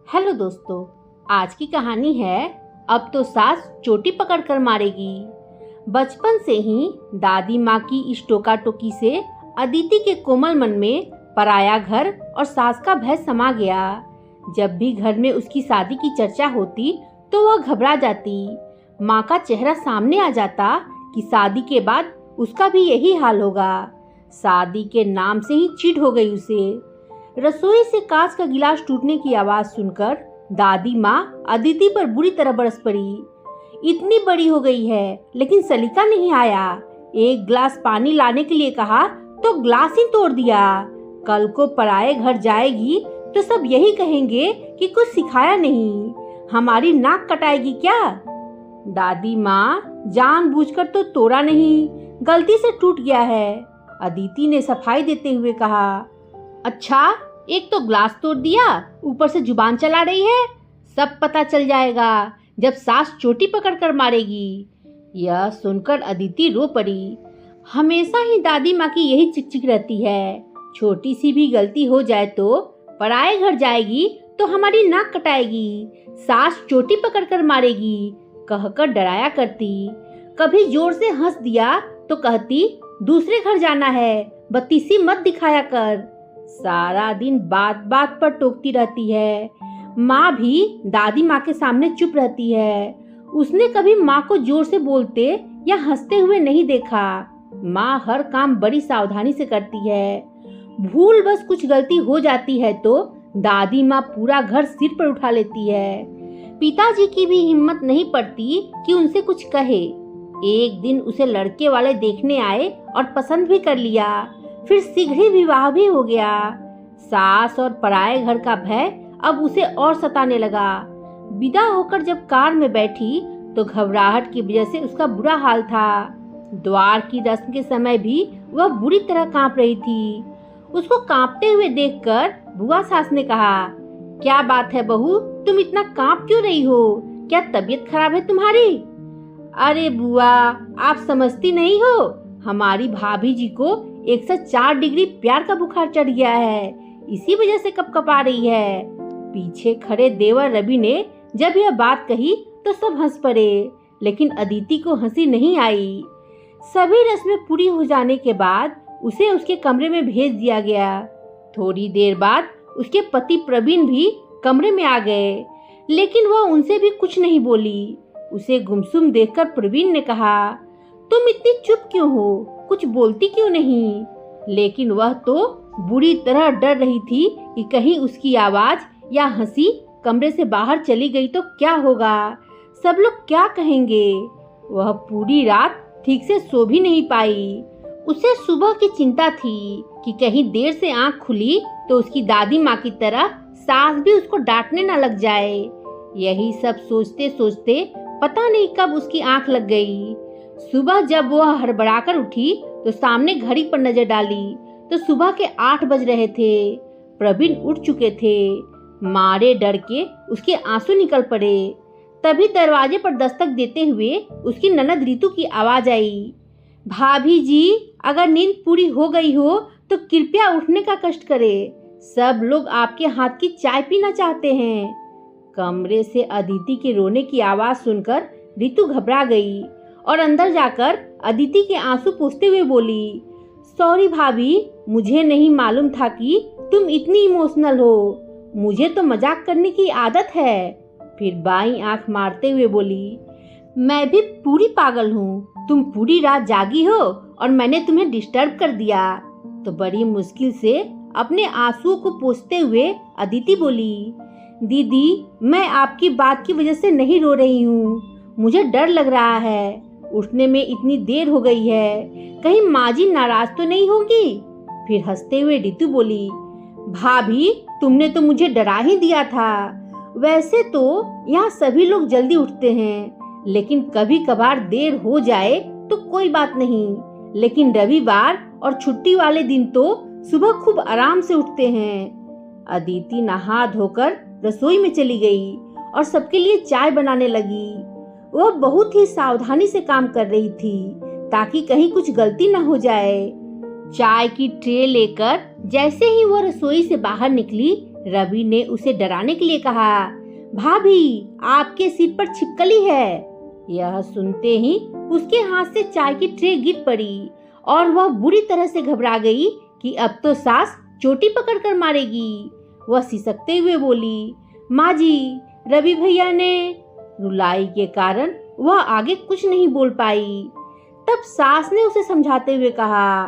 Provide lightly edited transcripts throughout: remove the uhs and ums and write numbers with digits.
Hello दोस्तों, आज की कहानी है अब तो सास चोटी पकड़ कर मारेगी। बचपन से ही दादी माँ की इस टोका टोकी से अदिति के कोमल मन में पराया घर और सास का भय समा गया। जब भी घर में उसकी शादी की चर्चा होती तो वह घबरा जाती। माँ का चेहरा सामने आ जाता कि शादी के बाद उसका भी यही हाल होगा। शादी के नाम से ही चिढ़ हो गई उसे। रसोई से कांच का गिलास टूटने की आवाज सुनकर दादी माँ अदिति पर बुरी तरह बरस पड़ी। इतनी बड़ी हो गई है लेकिन सलीका नहीं आया। एक गिलास पानी लाने के लिए कहा तो गिलास ही तोड़ दिया। कल को पराये घर जाएगी तो सब यही कहेंगे कि कुछ सिखाया नहीं। हमारी नाक कटाएगी क्या? दादी माँ जानबूझकर तो तोड़ा नहीं, गलती से टूट गया है, अदिति ने सफाई देते हुए कहा। अच्छा, एक तो ग्लास तोड़ दिया, ऊपर से जुबान चला रही है। सब पता चल जाएगा जब सास चोटी पकड़ कर मारेगी। यह सुनकर अदिति रो पड़ी। हमेशा ही दादी माँ की यही चिकचिक रहती है, छोटी सी भी गलती हो जाए तो पराये घर जाएगी तो हमारी नाक कटाएगी, सास चोटी पकड़ कर मारेगी कहकर डराया करती। कभी जोर से हंस दिया तो कहती दूसरे घर जाना है, बत्तीसी मत दिखाया कर। सारा दिन बात बात पर टोकती रहती है। माँ भी दादी माँ के सामने चुप रहती है। उसने कभी माँ को जोर से बोलते या हंसते हुए नहीं देखा। माँ हर काम बड़ी सावधानी से करती है। भूल बस कुछ गलती हो जाती है तो दादी माँ पूरा घर सिर पर उठा लेती है। पिताजी की भी हिम्मत नहीं पड़ती कि उनसे कुछ कहे। एक दिन उसे लड़के वाले देखने आए और पसंद भी कर लिया। फिर शीघ्र ही विवाह भी हो गया। सास और पराये घर का भय अब उसे और सताने लगा। विदा होकर जब कार में बैठी तो घबराहट की वजह से उसका बुरा हाल था। द्वार की रस्म के समय भी वह बुरी तरह कांप रही थी। उसको कांपते हुए देखकर बुआ सास ने कहा, क्या बात है बहू, तुम इतना कांप क्यों रही हो? क्या तबीयत खराब है तुम्हारी? अरे बुआ, आप समझती नहीं हो, हमारी भाभी जी को 104 डिग्री प्यार का बुखार चढ़ गया है, इसी वजह से कपकपा रही है। पीछे खड़े देवर रवि ने जब यह बात कही तो सब हंस पड़े, लेकिन अदिति को हंसी नहीं आई। सभी रस्में पूरी हो जाने के बाद उसे उसके कमरे में भेज दिया गया। थोड़ी देर बाद उसके पति प्रवीण भी कमरे में आ गए, लेकिन वह उनसे भी कुछ नहीं बोली। उसे गुमसुम देखकर प्रवीण ने कहा, तुम इतनी चुप क्यों हो, कुछ बोलती क्यों नहीं? लेकिन वह तो बुरी तरह डर रही थी कि कहीं उसकी आवाज या हंसी कमरे से बाहर चली गई तो क्या होगा, सब लोग क्या कहेंगे। वह पूरी रात ठीक से सो भी नहीं पाई। उसे सुबह की चिंता थी कि कहीं देर से आंख खुली तो उसकी दादी माँ की तरह सास भी उसको डांटने न लग जाए। यही सब सोचते सोचते पता नहीं कब उसकी आंख लग गई। सुबह जब वह हड़बड़ाकर उठी तो सामने घड़ी पर नजर डाली तो सुबह के 8 बज रहे थे। प्रवीण उठ चुके थे। मारे डर के उसके आंसू निकल पड़े। तभी दरवाजे पर दस्तक देते हुए उसकी ननद रितु की आवाज आई, भाभी जी, अगर नींद पूरी हो गई हो तो कृपया उठने का कष्ट करें, सब लोग आपके हाथ की चाय पीना चाहते हैं। कमरे से अदिति के रोने की आवाज सुनकर रितु घबरा गई और अंदर जाकर अदिति के आंसू पोंछते हुए बोली, सॉरी भाभी, मुझे नहीं मालूम था कि तुम इतनी इमोशनल हो, मुझे तो मजाक करने की आदत है। फिर बाईं आंख मारते हुए बोली, मैं भी पूरी पागल हूँ, तुम पूरी रात जागी हो और मैंने तुम्हें डिस्टर्ब कर दिया। तो बड़ी मुश्किल से अपने आंसुओं को पोंछते हुए अदिति बोली, दीदी, मैं आपकी बात की वजह से नहीं रो रही हूँ, मुझे डर लग रहा है, उठने में इतनी देर हो गई है, कहीं माँ जी नाराज तो नहीं होगी। फिर हंसते हुए रितु बोली, भाभी, तुमने तो मुझे डरा ही दिया था। वैसे तो यहाँ सभी लोग जल्दी उठते हैं, लेकिन कभी कभार देर हो जाए तो कोई बात नहीं, लेकिन रविवार और छुट्टी वाले दिन तो सुबह खूब आराम से उठते हैं। अदिति नहा धोकर रसोई में चली गई और सबके लिए चाय बनाने लगी। वह बहुत ही सावधानी से काम कर रही थी ताकि कहीं कुछ गलती न हो जाए। चाय की ट्रे लेकर जैसे ही वह रसोई से बाहर निकली, रवि ने उसे डराने के लिए कहा, भाभी आपके सिर पर छिपकली है। यह सुनते ही उसके हाथ से चाय की ट्रे गिर पड़ी और वह बुरी तरह से घबरा गई कि अब तो सास चोटी पकड़कर मारेगी। वह सिसकते हुए बोली, माँ जी, रवि भैया ने। रुलाई के कारण वह आगे कुछ नहीं बोल पाई। तब सास ने उसे समझाते हुए कहा,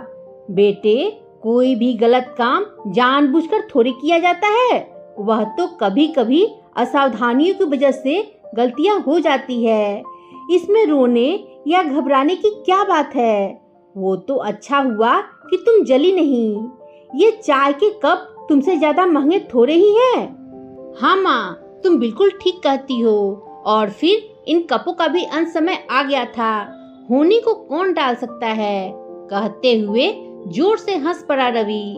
बेटे, कोई भी गलत काम जानबूझकर थोड़ी किया जाता है। वह तो कभी कभी असावधानियों की वजह से गलतियां हो जाती है। इसमें रोने या घबराने की क्या बात है। वो तो अच्छा हुआ कि तुम जली नहीं। ये चाय के कप तुमसे ज्यादा महंगे थोड़े ही हैं। हाँ माँ, तुम बिल्कुल ठीक कहती हो। और फिर इन कपों का भी अंत समय आ गया था। होनी को कौन डाल सकता है। कहते हुए जोर से हंस पड़ा रवि।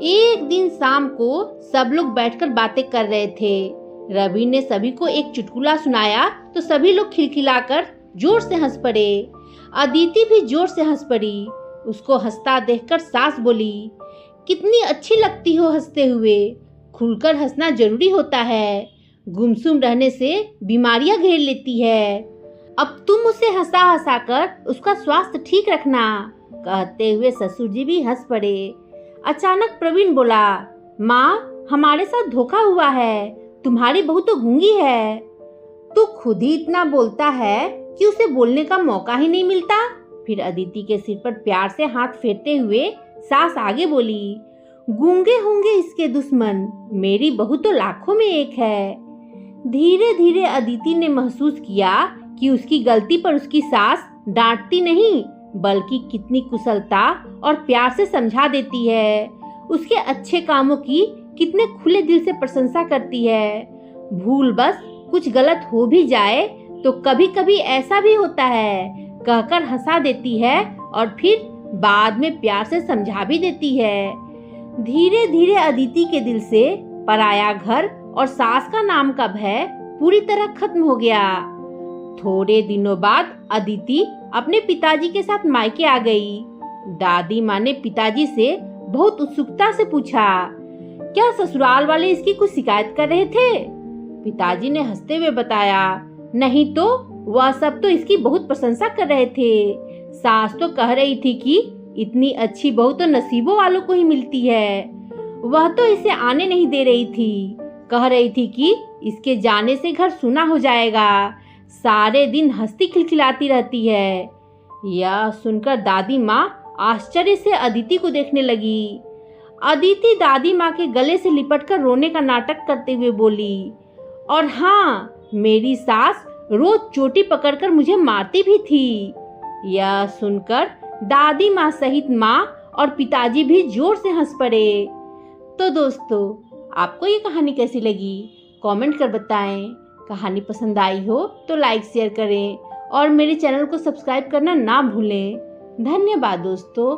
एक दिन शाम को सब लोग बैठकर बातें कर रहे थे। रवि ने सभी को एक चुटकुला सुनाया तो सभी लोग खिलखिलाकर जोर से हंस पड़े। अदिति भी जोर से हंस पड़ी। उसको हंसता देखकर सास बोली, कितनी अच्छी लगती हो हंसते हुए। खुलकर हंसना जरूरी होता है। गुमसुम रहने से बीमारियां घेर लेती है। अब तुम उसे हंसा हंसा कर उसका स्वास्थ्य ठीक रखना। कहते हुए ससुर जी भी हंस पड़े। अचानक प्रवीण बोला, माँ, हमारे साथ धोखा हुआ है। तुम्हारी बहू तो गूंगी है। तू खुद ही इतना बोलता है कि उसे बोलने का मौका ही नहीं मिलता। फिर अदिति के सिर पर प्यार से हाथ फेरते हुए सास आगे बोली, गूंगे होंगे इसके दुश्मन, मेरी बहू तो लाखों में एक है। धीरे धीरे अदिति ने महसूस किया कि उसकी गलती पर उसकी सास डांटती नहीं, बल्कि कितनी कुशलता और प्यार से समझा देती है। उसके अच्छे कामों की कितने खुले दिल से प्रशंसा करती है। भूल बस कुछ गलत हो भी जाए तो कभी कभी ऐसा भी होता है, कहकर हंसा देती है और फिर बाद में प्यार से समझा भी देती है। धीरे धीरे अदिति के दिल से पराया घर और सास का नाम का भय पूरी तरह खत्म हो गया। थोड़े दिनों बाद अदिति अपने पिताजी के साथ मायके आ गई। दादी माँ ने पिताजी से बहुत उत्सुकता से पूछा, क्या ससुराल वाले इसकी कुछ शिकायत कर रहे थे? पिताजी ने हंसते हुए बताया, नहीं तो वह सब तो इसकी बहुत प्रशंसा कर रहे थे। सास तो कह रही थी कि इतनी अच्छी बहू तो नसीबों वालों को ही मिलती है। वह तो इसे आने नहीं दे रही थी। कह रही थी कि इसके जाने से घर सूना हो जाएगा। सारे दिन हंसती खिलखिलाती रहती है। यह सुनकर दादी माँ आश्चर्य से अदिति को देखने लगी। अदिति दादी माँ के गले से लिपटकर रोने का नाटक करते हुए बोली, और हाँ, मेरी सास रोज चोटी पकड़कर मुझे मारती भी थी। यह सुनकर दादी माँ सहित माँ और पिताजी भी जोर से हंस पड़े। तो दोस्तों, आपको ये कहानी कैसी लगी? कमेंट कर बताएं। कहानी पसंद आई हो तो लाइक शेयर करें और मेरे चैनल को सब्सक्राइब करना ना भूलें। धन्यवाद दोस्तों।